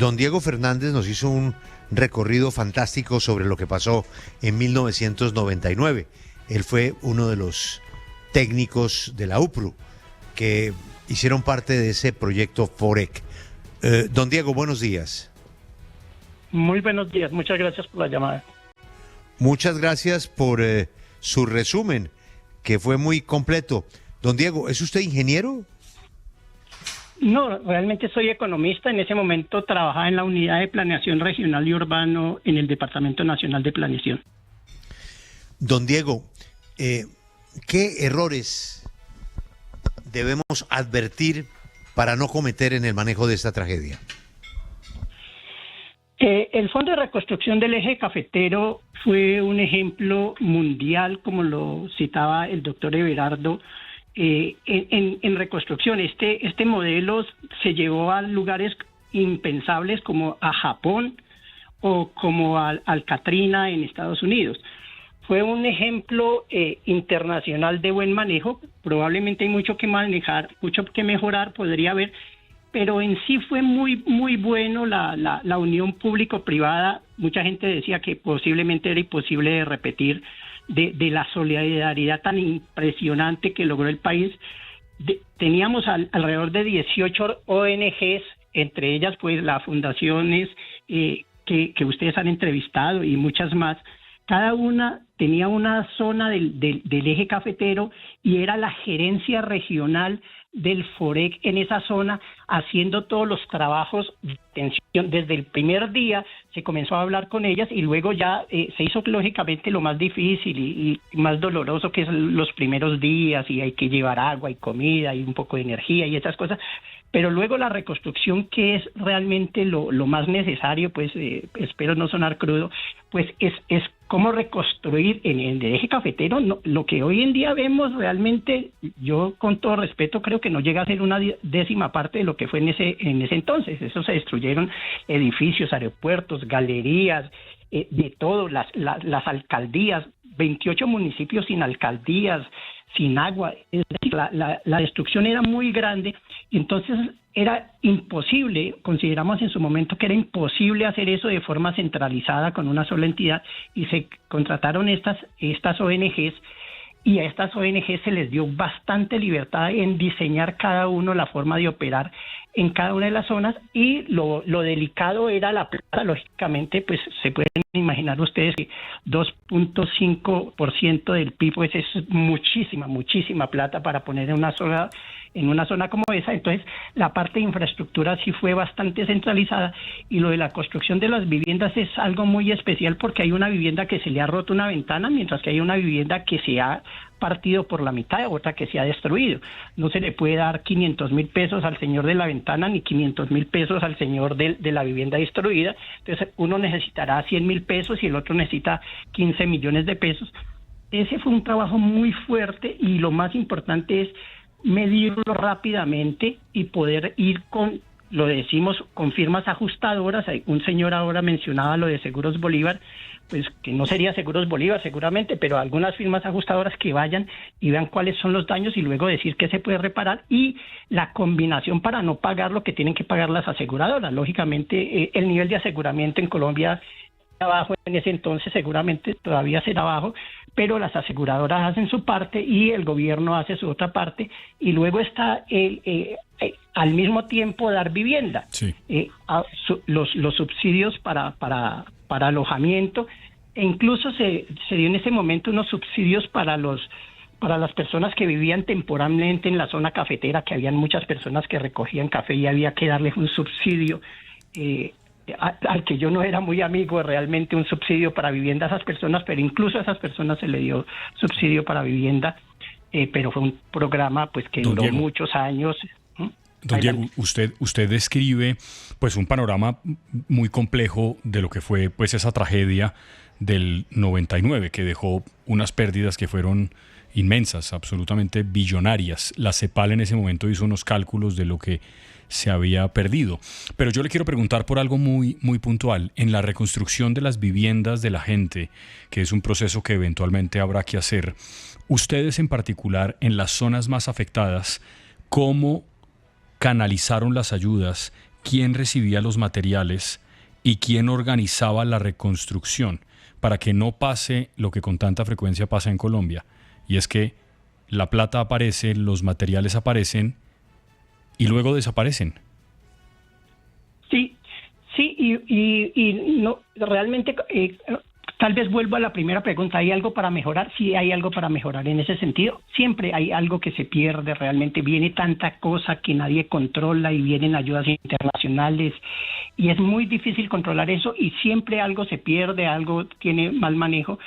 Don Diego Fernández nos hizo un recorrido fantástico sobre lo que pasó en 1999. Él fue uno de los técnicos de la UPRU que hicieron parte de ese proyecto FOREC. Don Diego, buenos días. Muy buenos días, muchas gracias por la llamada. Muchas gracias por su resumen, que fue muy completo. Don Diego, ¿es usted ingeniero? No, realmente soy economista. En ese momento trabajaba en la Unidad de Planeación Regional y Urbano en el Departamento Nacional de Planeación. Don Diego, ¿qué errores debemos advertir para no cometer en el manejo de esta tragedia? El Fondo de Reconstrucción del Eje Cafetero fue un ejemplo mundial, como lo citaba el doctor Everardo, en reconstrucción. Este modelo se llevó a lugares impensables como a Japón o como al Katrina en Estados Unidos. Fue un ejemplo internacional de buen manejo. Probablemente hay mucho que manejar, mucho que mejorar, podría haber, pero en sí fue muy bueno la unión público-privada. Mucha gente decía que posiblemente era imposible de repetir, de la solidaridad tan impresionante que logró el país. Teníamos alrededor de 18 ONGs, entre ellas pues las fundaciones que ustedes han entrevistado y muchas más. Cada una tenía una zona del eje cafetero y era la gerencia regional del FOREC en esa zona, haciendo todos los trabajos de atención. Desde el primer día se comenzó a hablar con ellas y luego ya se hizo lógicamente lo más difícil y más doloroso, que es los primeros días, y hay que llevar agua y comida y un poco de energía y esas cosas. Pero luego la reconstrucción, que es realmente lo más necesario, pues espero no sonar crudo, pues es cómo reconstruir en el eje cafetero. No, lo que hoy en día vemos realmente, yo con todo respeto creo que no llega a ser una décima parte de lo que fue en ese entonces. Eso se destruyeron edificios, aeropuertos, galerías, de todo, las alcaldías, 28 municipios sin alcaldías, sin agua. Es decir, la destrucción era muy grande y entonces era imposible, consideramos en su momento que era imposible hacer eso de forma centralizada con una sola entidad, y se contrataron estas ONGs, y a estas ONGs se les dio bastante libertad en diseñar cada uno la forma de operar en cada una de las zonas. Y lo delicado era la plata. Lógicamente, pues se pueden imaginar ustedes que 2.5% del PIB pues es muchísima plata para poner en una zona como esa. Entonces la parte de infraestructura sí fue bastante centralizada, y lo de la construcción de las viviendas es algo muy especial, porque hay una vivienda que se le ha roto una ventana, mientras que hay una vivienda que se ha partido por la mitad, otra que se ha destruido. No se le puede dar 500,000 pesos al señor de la ventana ni 500,000 pesos al señor de la vivienda destruida. Entonces uno necesitará 100,000 pesos y el otro necesita 15 millones de pesos. Ese fue un trabajo muy fuerte, y lo más importante es medirlo rápidamente y poder ir lo decimos, con firmas ajustadoras. Un señor ahora mencionaba lo de Seguros Bolívar, pues que no sería Seguros Bolívar seguramente, pero algunas firmas ajustadoras que vayan y vean cuáles son los daños y luego decir qué se puede reparar, y la combinación para no pagar lo que tienen que pagar las aseguradoras. Lógicamente el nivel de aseguramiento en Colombia era bajo en ese entonces, seguramente todavía será bajo, pero las aseguradoras hacen su parte y el gobierno hace su otra parte, y luego está al mismo tiempo dar vivienda. Sí. Los subsidios para alojamiento, e incluso se dio en ese momento unos subsidios para las personas que vivían temporalmente en la zona cafetera, que habían muchas personas que recogían café y había que darles un subsidio, al que yo no era muy amigo, realmente un subsidio para vivienda a esas personas, pero incluso a esas personas se le dio subsidio para vivienda, pero fue un programa pues que duró muchos años. Don Diego, usted describe pues un panorama muy complejo de lo que fue pues esa tragedia del 99, que dejó unas pérdidas que fueron inmensas, absolutamente billonarias. La CEPAL en ese momento hizo unos cálculos de lo que se había perdido. Pero yo le quiero preguntar por algo muy puntual. En la reconstrucción de las viviendas de la gente, que es un proceso que eventualmente habrá que hacer, ustedes en particular en las zonas más afectadas, ¿cómo canalizaron las ayudas quién recibía los materiales y quién organizaba la reconstrucción para que no pase lo que con tanta frecuencia pasa en Colombia, y es que la plata aparece, los materiales aparecen y luego desaparecen. Sí, y no, realmente, tal vez vuelvo a la primera pregunta, ¿hay algo para mejorar? Sí, hay algo para mejorar en ese sentido. Siempre hay algo que se pierde, realmente viene tanta cosa que nadie controla y vienen ayudas internacionales y es muy difícil controlar eso y siempre algo se pierde, algo tiene mal manejo.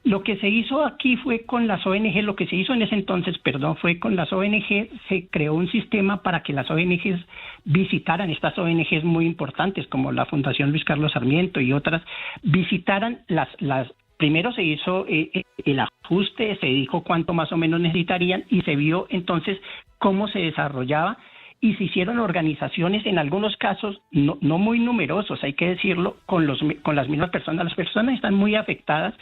Lo que se hizo aquí fue con las ONG, lo que se hizo en ese entonces, fue con las ONG, se creó un sistema para que las ONGs visitaran, estas ONGs muy importantes como la Fundación Luis Carlos Sarmiento y otras, visitaran primero se hizo el ajuste, se dijo cuánto más o menos necesitarían y se vio entonces cómo se desarrollaba y se hicieron organizaciones, en algunos casos no muy numerosos, hay que decirlo, con las mismas personas. Las personas están muy afectadas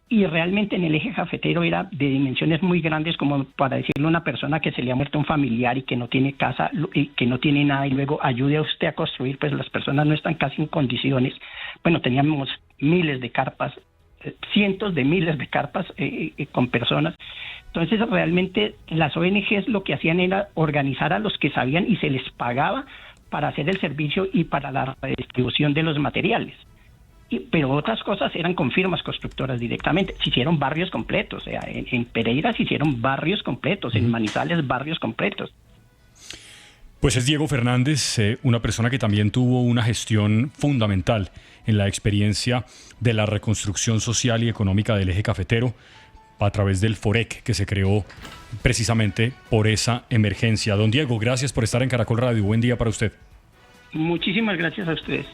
y realmente en el eje cafetero era de dimensiones muy grandes, como para decirle a una persona que se le ha muerto un familiar y que no tiene casa y que no tiene nada y luego ayude a usted a construir, pues las personas no están casi en condiciones. Bueno, teníamos miles de carpas, cientos de miles de carpas con personas. Entonces realmente las ONGs lo que hacían era organizar a los que sabían y se les pagaba para hacer el servicio y para la redistribución de los materiales. Pero otras cosas eran con firmas constructoras directamente. Se hicieron barrios completos, o sea, en Pereira se hicieron barrios completos, en Manizales barrios completos. Pues es Diego Fernández, una persona que también tuvo una gestión fundamental en la experiencia de la reconstrucción social y económica del eje cafetero a través del FOREC, que se creó precisamente por esa emergencia. Don Diego, gracias por estar en Caracol Radio. Buen día para usted. Muchísimas gracias a ustedes.